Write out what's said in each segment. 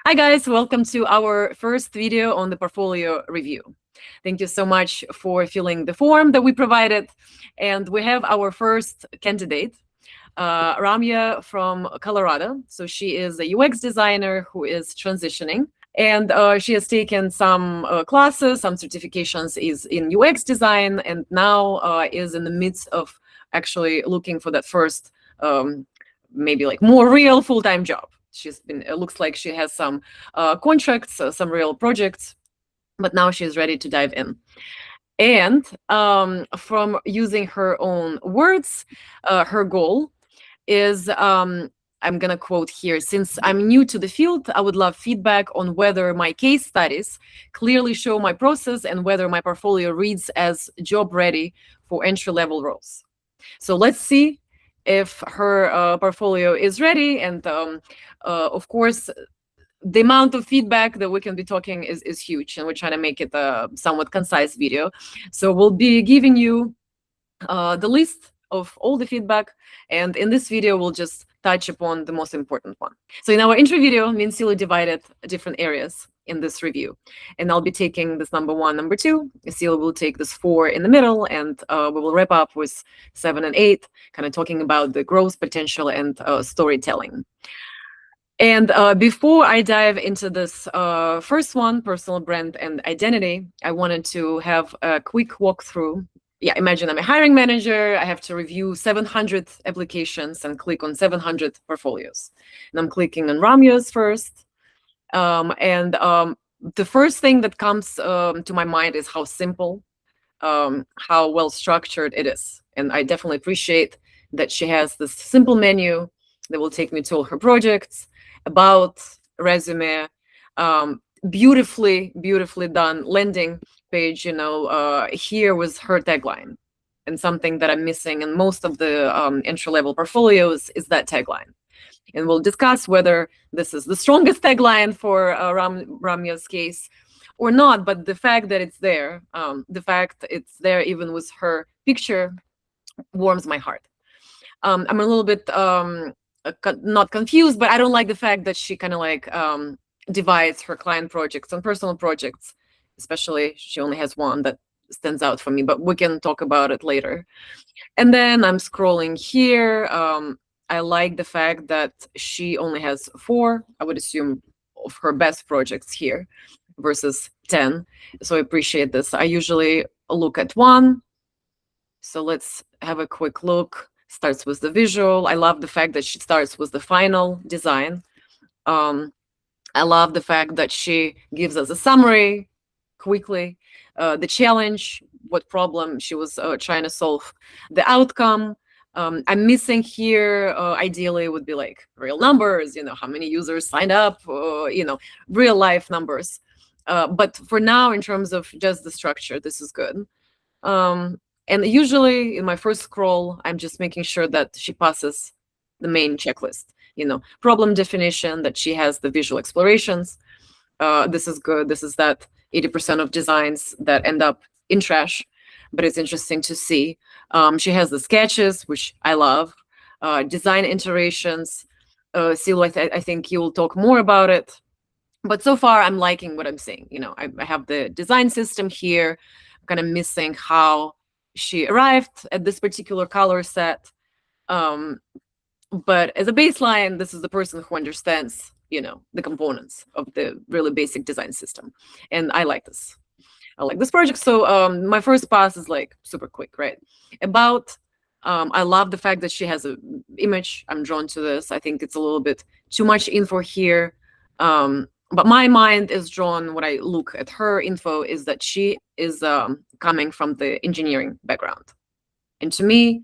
Hi guys, welcome to our first video on the portfolio review. Thank you so much for filling the form that we provided. And we have our first candidate, Ramya from Colorado. So she is a UX designer who is transitioning. And she has taken some classes, some certifications is in UX design, and now is in the midst of actually looking for that first, maybe like more real full-time job. She's been, it looks like she has some contracts, some real projects, but now she's ready to dive in. And from using her own words, her goal is, I'm going to quote here, since I'm new to the field, I would love feedback on whether my case studies clearly show my process and whether my portfolio reads as job ready for entry-level roles. So let's see if her portfolio is ready. And of course, the amount of feedback that we can be talking is huge, and we're trying to make it a somewhat concise video. So we'll be giving you the list of all the feedback, and in this video we'll just touch upon the most important one. So in our intro video, me and Silu divided different areas in this review, and I'll be taking this number 1, number 2. Silu will take this 4 in the middle, and we will wrap up with 7 and 8, kind of talking about the growth potential and storytelling. And before I dive into this first one, personal brand and identity, I wanted to have a quick walkthrough. Yeah, imagine I'm a hiring manager. I have to review 700 applications and click on 700 portfolios. And I'm clicking on Ramya's first. The first thing that comes to my mind is how simple, how well structured it is. And I definitely appreciate that she has this simple menu that will take me to all her projects, about, resume, beautifully done landing page. Here was her tagline, and something that I'm missing in most of the entry-level portfolios is that tagline. And we'll discuss whether this is the strongest tagline for Ramya's case or not, but the fact that it's there, even with her picture, warms my heart. I'm a little bit not confused, but I don't like the fact that she kind of like divides her client projects and personal projects. Especially, she only has one that stands out for me, but we can talk about it later. And then I'm scrolling here. I like the fact that she only has 4, I would assume, of her best projects here versus 10. So I appreciate this. I usually look at 1. So let's have a quick look. Starts with the visual. I love the fact that she starts with the final design. I love the fact that she gives us a summary quickly, the challenge, what problem she was trying to solve, the outcome. I'm missing here, ideally would be like real numbers, how many users signed up, real life numbers. But for now, in terms of just the structure, this is good. And usually in my first scroll, I'm just making sure that she passes the main checklist, problem definition, that she has the visual explorations. This is good. This is that 80% of designs that end up in trash, but it's interesting to see. She has the sketches, which I love, design iterations. Silu, I think you will talk more about it. But so far, I'm liking what I'm seeing. I have the design system here. I'm kind of missing how she arrived at this particular color set. But as a baseline, this is the person who understands, the components of the really basic design system. And I like this. I like this project. So my first pass is like super quick, right? About, I love the fact that she has an image. I'm drawn to this. I think it's a little bit too much info here. But my mind is drawn, when I look at her info, is that she is coming from the engineering background. And to me,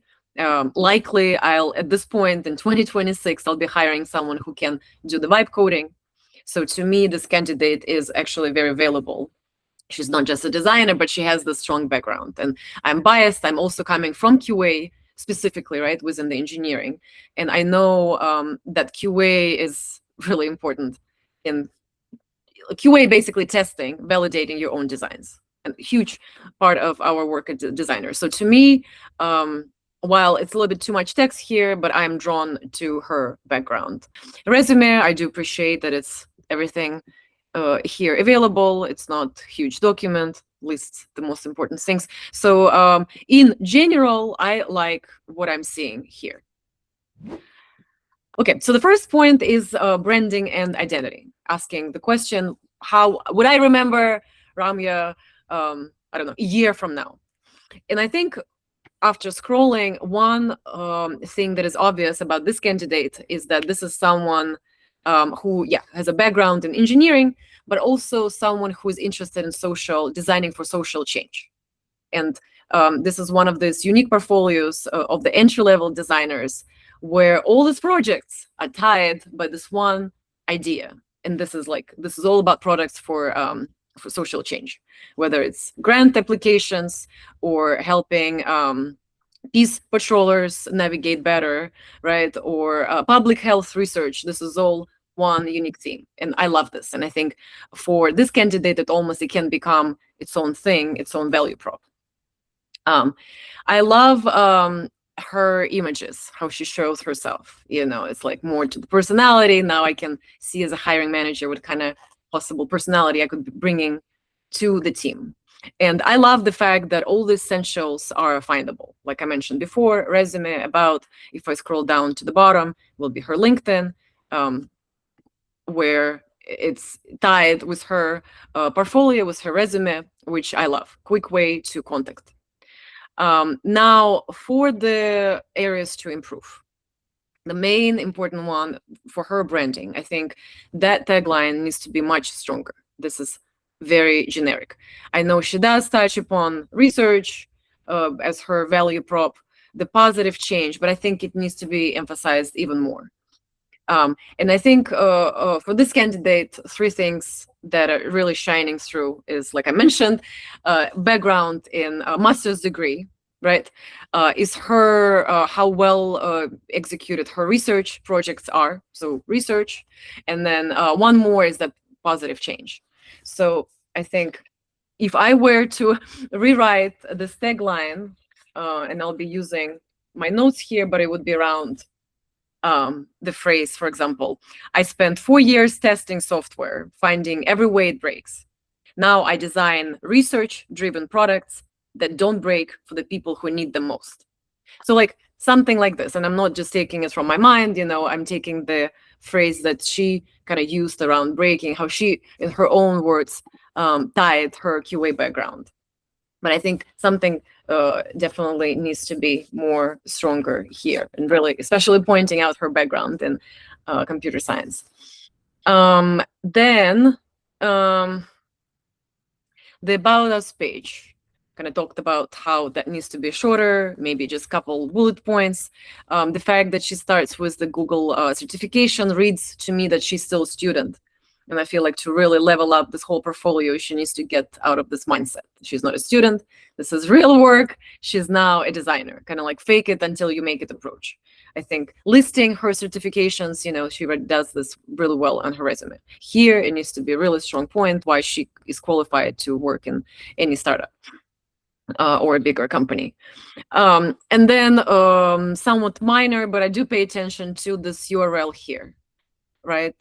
likely at this point in 2026, I'll be hiring someone who can do the vibe coding. So to me, this candidate is actually very valuable. She's not just a designer, but she has this strong background. And I'm biased. I'm also coming from QA specifically, right, within the engineering. And I know that QA is really important in QA, basically testing, validating your own designs, and a huge part of our work as designers. So to me, while it's a little bit too much text here, but I'm drawn to her background. Resume, I do appreciate that it's everything here available. It's not huge document, lists the most important things. So in general, I like what I'm seeing here. Okay, so the first point is branding and identity. Asking the question, how would I remember Ramya, I don't know, a year from now? And I think after scrolling, one thing that is obvious about this candidate is that this is someone who, yeah, has a background in engineering, but also someone who is interested in designing for social change. And this is one of these unique portfolios of the entry-level designers where all these projects are tied by this one idea. And this is all about products for social change, whether it's grant applications or helping peace patrollers navigate better, right? Or public health research. This is all one unique theme. And I love this. And I think for this candidate, it can become its own thing, its own value prop. I love her images, how she shows herself. It's like more to the personality. Now I can see as a hiring manager what kind of possible personality I could be bringing to the team. And I love the fact that all the essentials are findable. Like I mentioned before, resume, about. If I scroll down to the bottom, will be her LinkedIn, where it's tied with her portfolio, with her resume, which I love. Quick way to contact. Now, for the areas to improve, the main important one for her branding, I think that tagline needs to be much stronger. This is very generic. I know she does touch upon research as her value prop, the positive change, but I think it needs to be emphasized even more. And I think for this candidate, three things that are really shining through is, like I mentioned, background in a master's degree, right? Is her how well executed her research projects are. So research, and then one more is that positive change. So I think if I were to rewrite this tagline, and I'll be using my notes here, but it would be around the phrase, for example, I spent 4 years testing software, finding every way it breaks. Now I design research-driven products that don't break for the people who need them most. So like something like this. And I'm not just taking it from my mind, I'm taking the phrase that she kind of used around breaking, how she, in her own words, tied her QA background. But I think something definitely needs to be more stronger here, and really, especially pointing out her background in computer science. Then the About Us page kind of talked about how that needs to be shorter, maybe just a couple bullet points. The fact that she starts with the Google certification reads to me that she's still a student. And I feel like to really level up this whole portfolio, she needs to get out of this mindset. She's not a student. This is real work. She's now a designer, kind of like fake it until you make it approach. I think listing her certifications, she does this really well on her resume. Here, it needs to be a really strong point why she is qualified to work in any startup or a bigger company. And then somewhat minor, but I do pay attention to this URL here, right?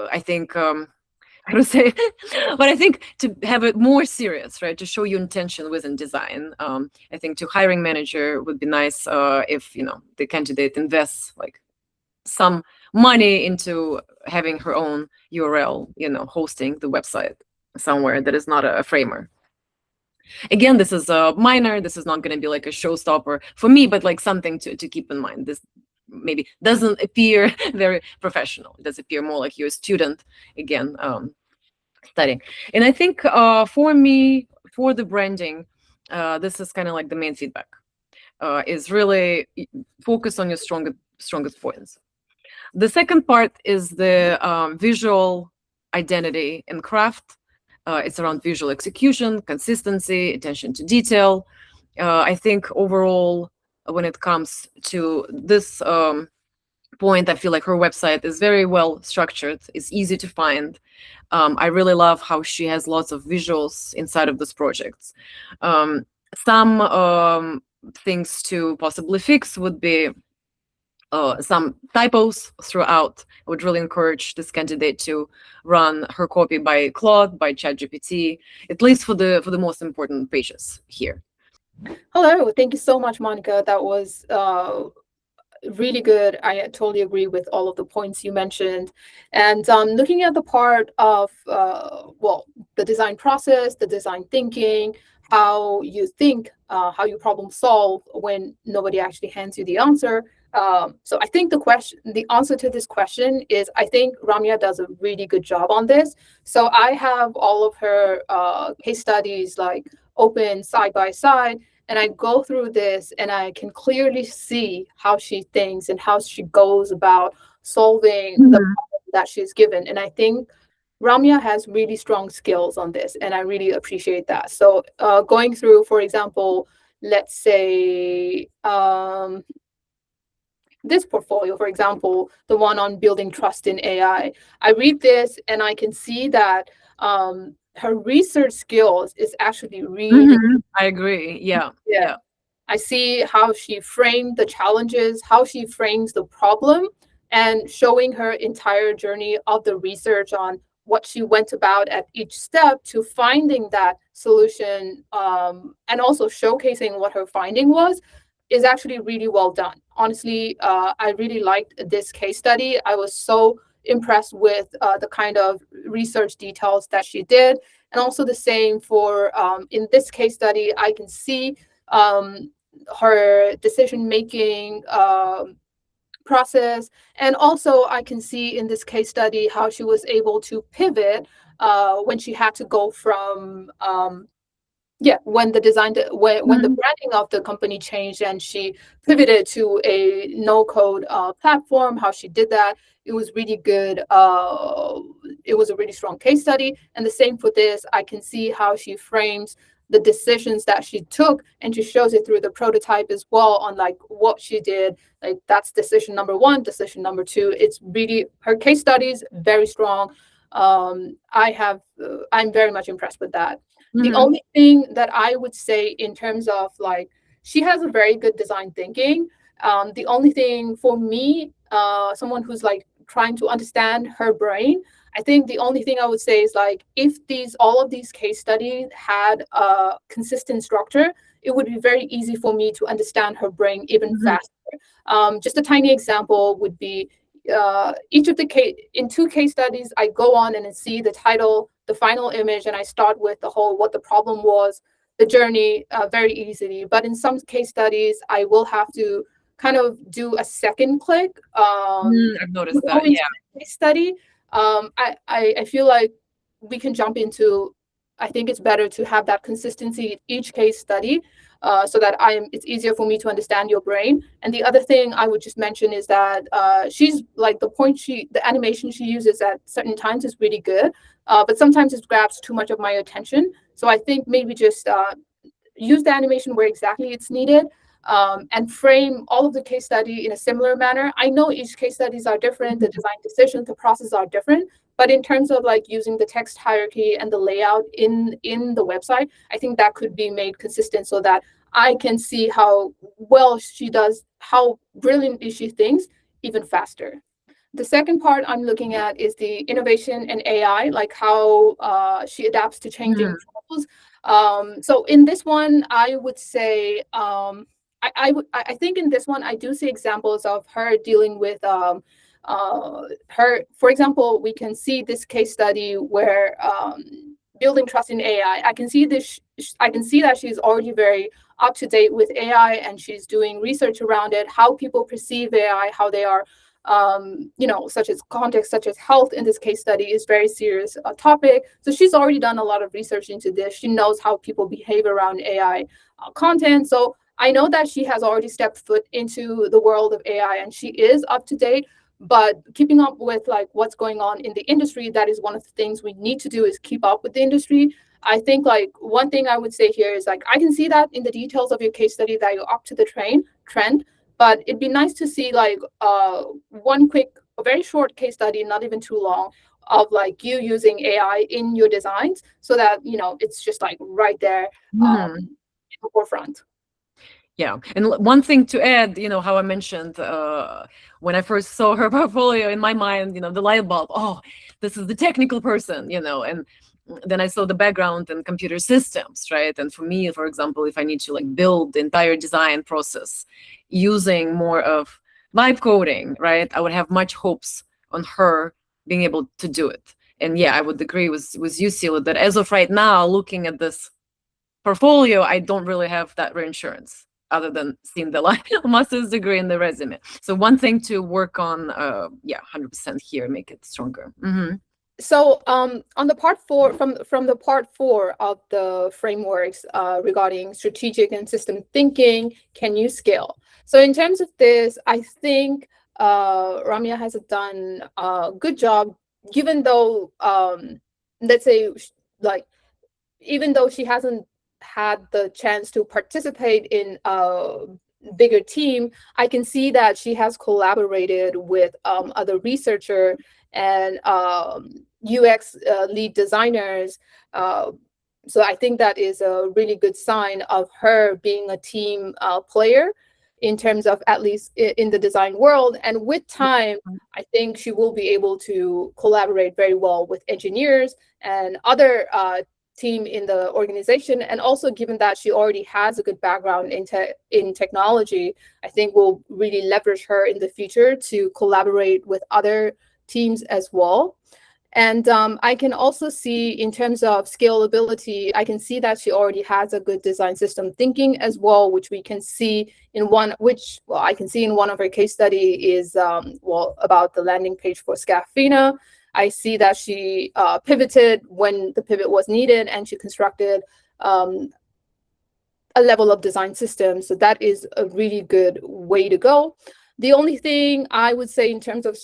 I think how to say but I think to have it more serious, right, to show your intention within design. I think to hiring manager would be nice if the candidate invests like some money into having her own URL, hosting the website somewhere that is not a framer. Again, this is minor. This is not going to be like a showstopper for me, but like something to keep in mind. This maybe doesn't appear very professional. It does appear more like you're a student, again, studying. And I think for me, for the branding, this is kind of like the main feedback, is really focus on your strongest points. The second part is the visual identity and craft. It's around visual execution, consistency, attention to detail. I think overall, when it comes to this point, I feel like her website is very well structured. It's easy to find. I really love how she has lots of visuals inside of this project. Some things to possibly fix would be some typos throughout. I would really encourage this candidate to run her copy by Claude, by ChatGPT, at least for the most important pages here. Hello, thank you so much, Monica. That was really good. I totally agree with all of the points you mentioned. And looking at the part of, well, the design process, the design thinking, how you think, how you problem solve when nobody actually hands you the answer. So I think the answer to this question is, I think Ramya does a really good job on this. So I have all of her case studies like open side by side, and I go through this and I can clearly see how she thinks and how she goes about solving the Mhm. problem that she's given. And I think Ramya has really strong skills on this, and I really appreciate that. So, going through, for example, let's say this portfolio, for example, the one on building trust in I read this and I can see that her research skills is actually really, I agree. Yeah. yeah. Yeah. I see how she framed the challenges, how she frames the problem, and showing her entire journey of the research on what she went about at each step to finding that solution, and also showcasing what her finding was, is actually really well done. Honestly, I really liked this case study. I was so impressed with the kind of research details that she did. And also the same for in this case study, I can see um, her decision making process. And also, I can see in this case study how she was able to pivot when she had to go from yeah, when the when the Mhm. branding of the company changed and she pivoted to a no code platform, how she did that, it was really good. It was a really strong case study. And the same for this, I can see how she frames the decisions that she took, and she shows it through the prototype as well on like what she did. Like that's decision number one, decision number two. It's really her case studies very strong. I'm very much impressed with that. The Mhm. only thing that I would say in terms of like, she has a very good design thinking. The only thing for me, someone who's like trying to understand her brain, I think the only thing I would say is like, if all of these case studies had a consistent structure, it would be very easy for me to understand her brain even Mhm. faster. Just a tiny example would be each of the case in two case studies, I go on and see the title, the final image, and I start with the whole what the problem was, the journey very easily. But in some case studies, I will have to kind of do a second click I've to noticed go that. into Yeah. the case study. I feel like we can jump into. I think it's better to have that consistency in each case study, so that it's easier for me to understand your brain. And the other thing I would just mention is that she's like the animation she uses at certain times is really good, but sometimes it grabs too much of my attention. So I think maybe just use the animation where exactly it's needed, and frame all of the case study in a similar manner. I know each case studies are different, the design decisions, the process are different, but in terms of like using the text hierarchy and the layout in the website, I think that could be made consistent so that I can see how well she does, how brilliantly she thinks even faster. The second part I'm looking at is the innovation and AI, like how she adapts to changing Mhm. tools. So in this one, I would say I think in this one I do see examples of her dealing with her. For example, we can see this case study where building trust in AI. I can see this. I can see that she's already very up to date with AI and she's doing research around it, how people perceive AI, how they are such as context, such as health in this case study is very serious topic. So she's already done a lot of research into this. She knows how people behave around AI content. So I know that she has already stepped foot into the world of AI and she is up to date. But keeping up with like what's going on in the industry, that is one of the things we need to do is keep up with the industry. I think like one thing I would say here is like I can see that in the details of your case study that you're up to the trend, but it'd be nice to see like one quick, a very short case study, not even too long, of like you using AI in your designs so that it's just like right there Mhm. in the forefront. Yeah. And one thing to add, how I mentioned when I first saw her portfolio, in my mind, the light bulb, oh, this is the technical person, and then I saw the background in computer systems, right? And for me, for example, if I need to like build the entire design process using more of vibe coding, right, I would have much hopes on her being able to do it. And yeah, I would agree with you, Silu, that as of right now, looking at this portfolio, I don't really have that reinsurance other than seeing the master's degree in the resume. So one thing to work on, yeah, 100% here, make it stronger. So on the part four, from the part four of the frameworks regarding strategic and system thinking, can you scale? So in terms of this, I think Ramya has done a good job, given though, let's say, like, even though she hasn't had the chance to participate in a bigger team, I can see that she has collaborated with other researchers and UX lead designers. So I think that is a really good sign of her being a team player in terms of, at least in the design world. And with time, I think she will be able to collaborate very well with engineers and other team in the organization. And also, given that she already has a good background in technology, I think we'll really leverage her in the future to collaborate with other teams as well. And I can also see, in terms of scalability, I can see that she already has a good design system thinking as well, which we can see in one, which, well, I can see in one of her case study is, about the landing page for Scafina. I see that she pivoted when the pivot was needed, and she constructed a level of design system. So that is a really good way to go. The only thing I would say in terms of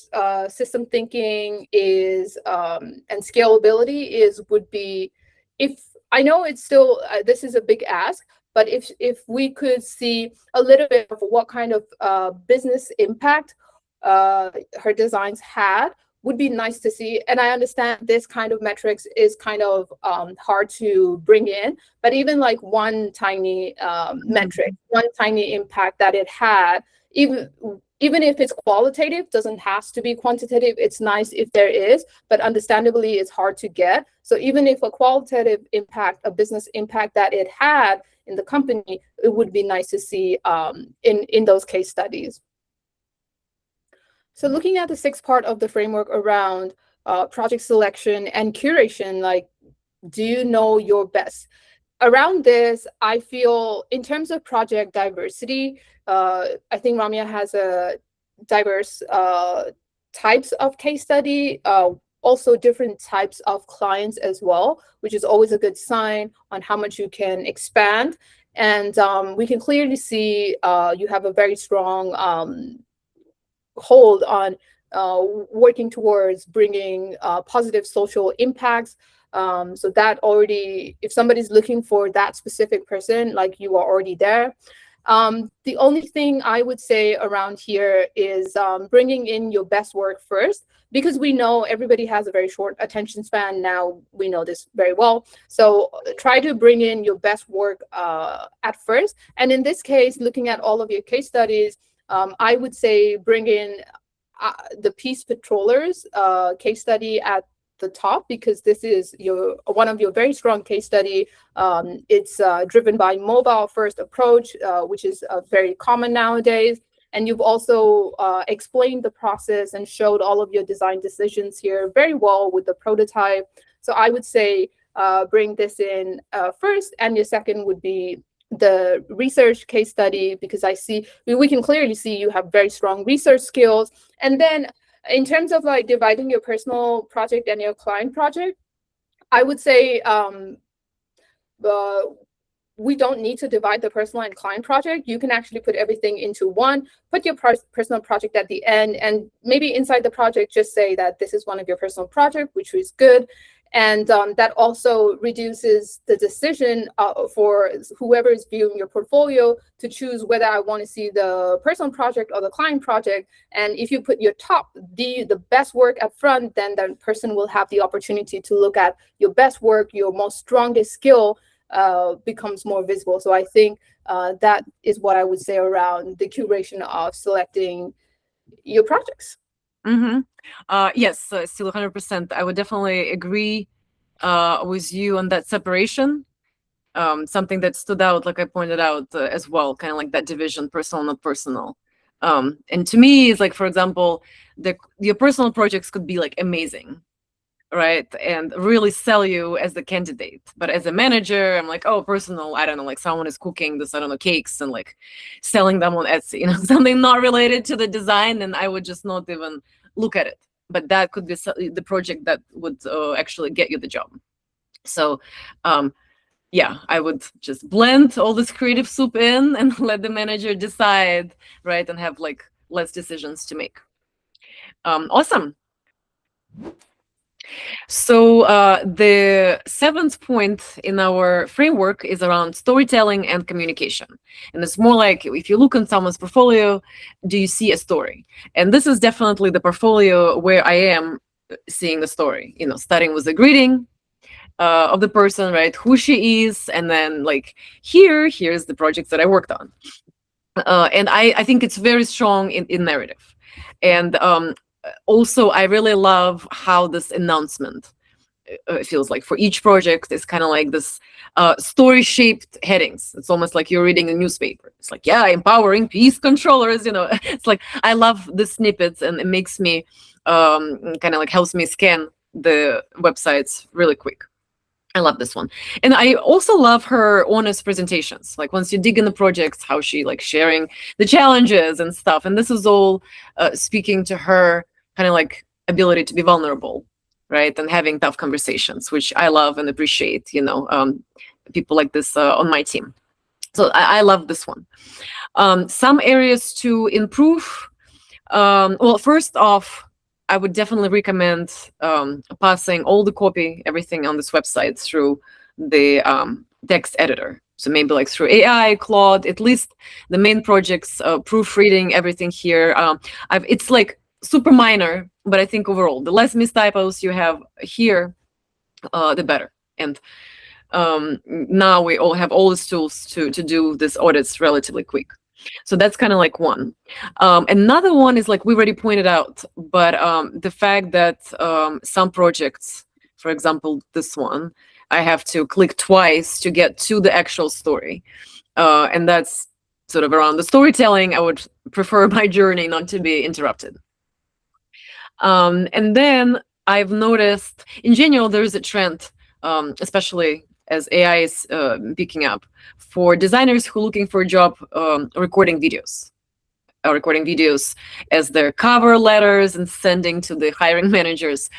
system thinking is and scalability would be, if I know it's still this is a big ask, but if we could see a little bit of what kind of business impact her designs had, would be nice to see. And I understand this kind of metrics is kind of hard to bring in, but even like one tiny metric, one tiny impact that it had, even if it's qualitative, doesn't have to be quantitative. It's nice if there is, but understandably, it's hard to get. So even if a qualitative impact, a business impact that it had in the company, it would be nice to see in those case studies. So looking at the sixth part of the framework around project selection and curation, like, do you know your best? Around this, I feel in terms of project diversity, I think Ramya has a diverse types of case study, also different types of clients as well, which is always a good sign on how much you can expand. And we can clearly see you have a very strong hold on working towards bringing positive social impacts. So that already, if somebody's looking for that specific person, like, you are already there. The only thing I would say around here is bringing in your best work first, because we know everybody has a very short attention span. Now we know this very well. So try to bring in your best work at first. And in this case, looking at all of your case studies, I would say bring in the Peace Patrollers case study at the top, because this is one of your very strong case study. It's driven by mobile first approach, which is very common nowadays. And you've also explained the process and showed all of your design decisions here very well with the prototype. So I would say bring this in first, and your second would be the research case study, because we can clearly see you have very strong research skills. And then in terms of like dividing your personal project and your client project, I would say we don't need to divide the personal and client project. You can actually put everything into one, put your personal project at the end, and maybe inside the project, just say that this is one of your personal project, which is good. And that also reduces the decision for whoever is viewing your portfolio to choose whether I want to see the personal project or the client project. And if you put your the best work at front, then that person will have the opportunity to look at your best work, your most strongest skill becomes more visible. So I think that is what I would say around the curation of selecting your projects. Mm-hmm. Yes, still 100%. I would definitely agree with you on that separation. Something that stood out, like I pointed out as well, kind of like that division, personal, not personal. And to me, it's like, for example, your personal projects could be like amazing, right? And really sell you as the candidate. But as a manager, I'm like, oh, personal, I don't know, like someone is cooking this, I don't know, cakes and like selling them on Etsy, something not related to the design, and I would just not even look at it. But that could be the project that would actually get you the job. So, yeah, I would just blend all this creative soup in and let the manager decide, right? And have like less decisions to make. Awesome. So the seventh point in our framework is around storytelling and communication. And it's more like if you look on someone's portfolio, do you see a story? And this is definitely the portfolio where I am seeing the story, starting with the greeting of the person, right? Who she is. And then like here's the projects that I worked on. And I think it's very strong in narrative. And also, I really love how this announcement feels like for each project is kind of like this story shaped headings. It's almost like you're reading a newspaper. It's like, yeah, empowering peace controllers, it's like I love the snippets, and it makes me kind of like helps me scan the websites really quick. I love this one. And I also love her honest presentations. Like once you dig in the projects, how she like sharing the challenges and stuff. And this is all speaking to her kind of like ability to be vulnerable, right? And having tough conversations, which I love and appreciate, people like this on my team. So I love this one. Some areas to improve. Well, first off, I would definitely recommend passing all the copy, everything on this website through the text editor. So maybe like through AI, Claude, at least the main projects, proofreading everything here. It's like super minor, but I think overall, the less mistypos you have here, the better. And now we all have all these tools to do this audits relatively quick. So that's kind of like one. Another one is like we already pointed out, but the fact that some projects, for example, this one, I have to click twice to get to the actual story. And that's sort of around the storytelling. I would prefer my journey not to be interrupted. And then I've noticed in general, there is a trend, especially as AI is picking up, for designers who are looking for a job recording videos as their cover letters and sending to the hiring managers,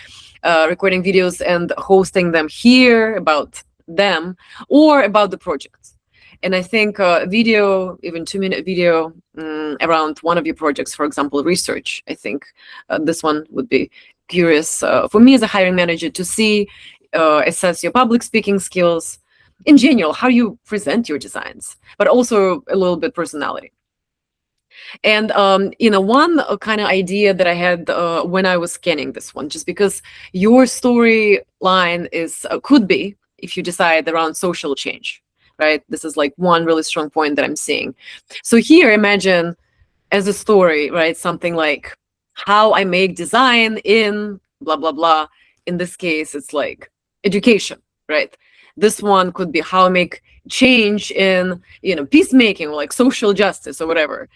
recording videos and hosting them here about them or about the projects. And I think video, even 2-minute video around one of your projects, for example, research, I think this one would be curious for me as a hiring manager to see, assess your public speaking skills in general, how you present your designs, but also a little bit personality. And one kind of idea that I had when I was scanning this one, just because your storyline is could be, if you decide, around social change, right? This is like one really strong point that I'm seeing. So here, imagine as a story, right? Something like how I make design in blah blah blah. In this case, it's like education, right? This one could be how I make change in peacemaking or like social justice or whatever.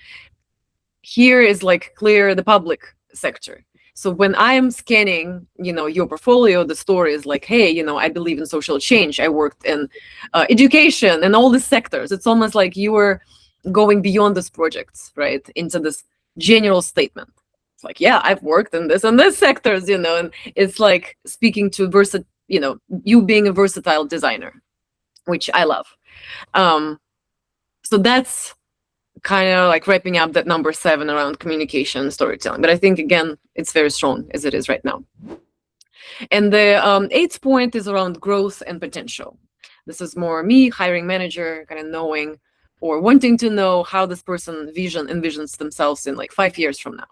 Here is like clear the public sector. So when I'm scanning, your portfolio, the story is like, hey, I believe in social change. I worked in education and all these sectors. It's almost like you were going beyond these projects, right, into this general statement. It's like, yeah, I've worked in this and this sectors, and it's like speaking to you being a versatile designer, which I love. So that's kind of like wrapping up that number 7 around communication storytelling. But I think, again, it's very strong as it is right now. And the 8th point is around growth and potential. This is more me, hiring manager, kind of knowing or wanting to know how this person envisions themselves in like 5 years from now.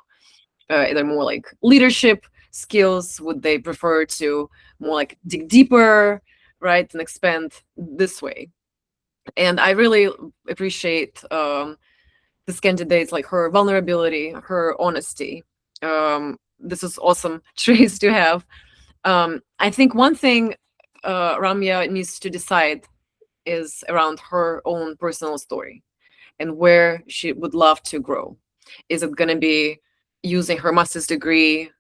Either more like leadership skills, would they prefer to more like dig deeper, right, and expand this way? And I really appreciate this candidate, like her vulnerability, her honesty. This is awesome traits to have. I think one thing Ramya needs to decide is around her own personal story and where she would love to grow. Is it going to be using her master's degree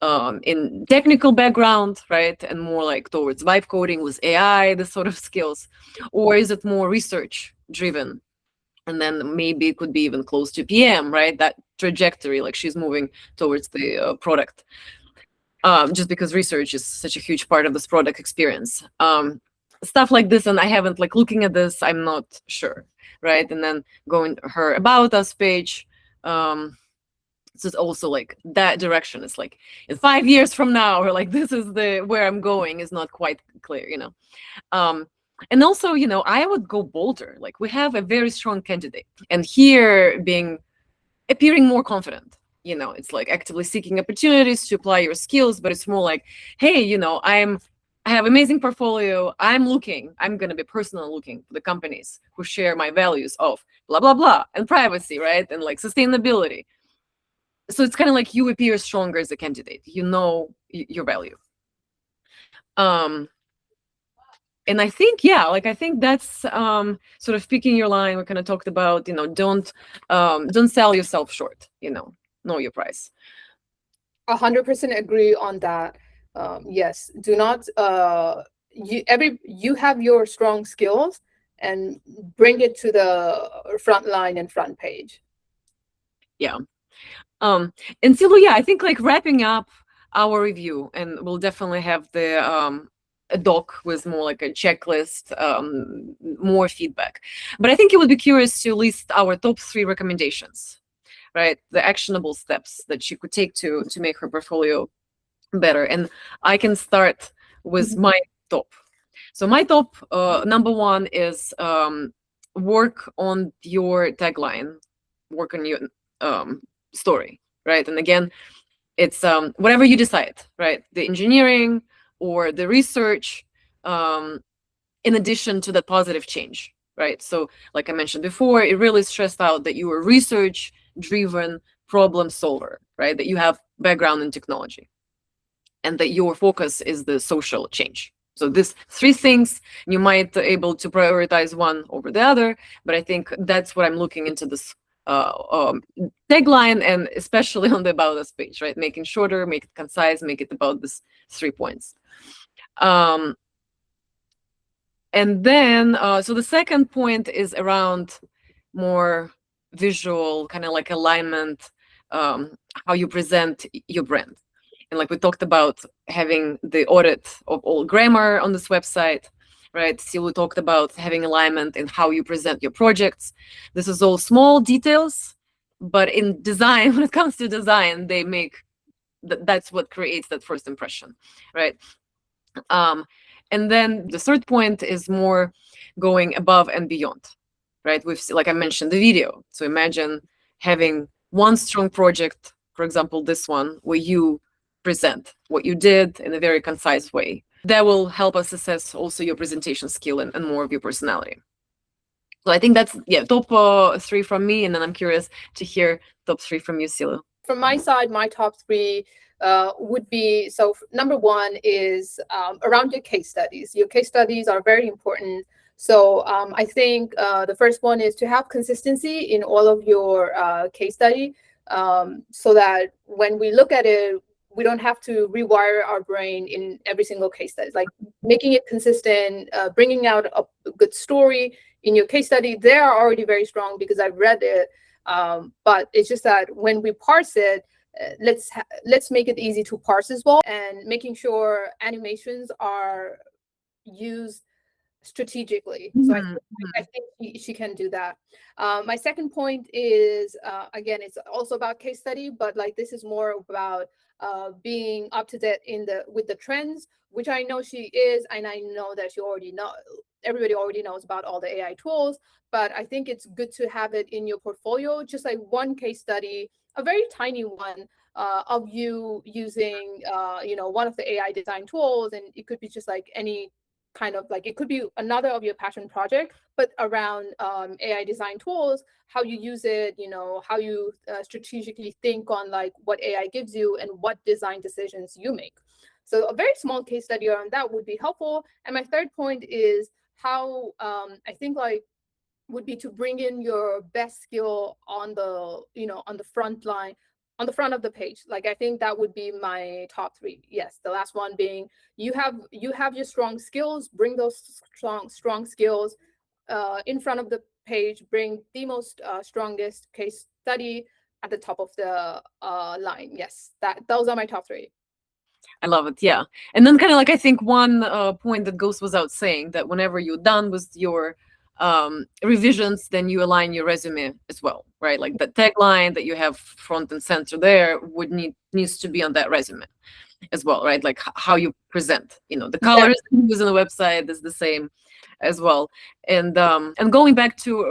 in technical background, right, and more like towards vibe coding with AI, this sort of skills, or is it more research driven? And then maybe it could be even close to PM, right? That trajectory, like she's moving towards the product, just because research is such a huge part of this product experience. Stuff like this, and I haven't like looking at this, I'm not sure, right? And then going her about us page. So it's also like that direction is like in 5 years from now, or like this is the where I'm going is not quite clear, you know. And also, you know, I would go bolder. Like we have a very strong candidate, and here appearing more confident. You know, it's like actively seeking opportunities to apply your skills, but it's more like, hey, you know, I have amazing portfolio. I'm gonna be personally looking for the companies who share my values of blah blah blah and privacy, right? And like sustainability. So it's kind of like you appear stronger as a candidate. You know your value. Um, and I think, yeah, like I think that's sort of picking your line. We kind of talked about, you know, don't sell yourself short. You know your price. 100% agree on that. Yes, do not you have your strong skills and bring it to the front line and front page. Yeah. And Silu, yeah, I think like wrapping up our review, and we'll definitely have the a doc with more like a checklist, more feedback. But I think you would be curious to list our top 3 recommendations, right? The actionable steps that she could take to make her portfolio better. And I can start with my top. So my top number 1 is work on your tagline, work on your story, right? And again, it's whatever you decide, right? The engineering or the research, in addition to that positive change, right? So like I mentioned before, it really stressed out that you are research driven problem solver, right? That you have background in technology and that your focus is the social change. So these 3 things, you might be able to prioritize one over the other, but I think that's what I'm looking into this tagline, and especially on the about us page, right? Making shorter, make it concise, make it about this 3 points. And then, so the second point is around more visual, kind of like alignment, how you present your brand. And like we talked about having the audit of all grammar on this website, right? Silu talked about having alignment in how you present your projects. This is all small details, but in design, when it comes to design, they make that's what creates that first impression, right? And then the third point is more going above and beyond, right? Like I mentioned, the video. So imagine having one strong project, for example, this one, where you present what you did in a very concise way. That will help us assess also your presentation skill and more of your personality. So I think that's, yeah, top 3 from me, and then I'm curious to hear top 3 from you, Silu. From my side, my top 3 would be, so number 1 is around your case studies. Your case studies are very important. So I think the first one is to have consistency in all of your case study, so that when we look at it, we don't have to rewire our brain in every single case study. Like making it consistent, bringing out a good story in your case study. They are already very strong because I've read it. But it's just that when we parse it, let's make it easy to parse as well, and making sure animations are used strategically. So I think she can do that. My second point is, again, it's also about case study, but like this is more about being up to date with the trends, which I know she is, and I know that everybody already knows about all the AI tools, but I think it's good to have it in your portfolio, just like one case study, a very tiny one, of you using one of the AI design tools, and it could be just like any kind of like, it could be another of your passion project, but around AI design tools, how you use it, how you strategically think on like what AI gives you and what design decisions you make. So a very small case study around that would be helpful. And my third point is how I think like would be to bring in your best skill on the on the front line, on the front of the page. Like, I think that would be my top three. Yes, the last one being, you have your strong skills, bring those strong skills in front of the page, bring the most strongest case study at the top of the line. Yes, those are my top three. I love it. Yeah. And then kind of like, I think one point that goes without saying, that whenever you're done with your revisions, then you align your resume as well, right? Like the tagline that you have front and center there needs to be on that resume as well, right? Like how you present, the colors you use on the website is the same as well. And going back to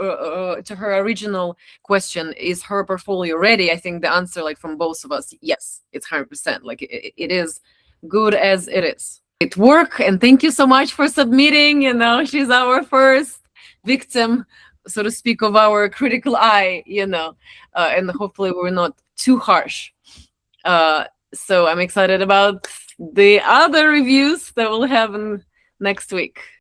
her original question, is her portfolio ready? I think the answer, like from both of us, yes, it's 100%. Like it is good as it is. It work, and thank you so much for submitting. She's our first victim, so to speak, of our critical eye. And hopefully we're not too harsh. So I'm excited about the other reviews that we'll have next week.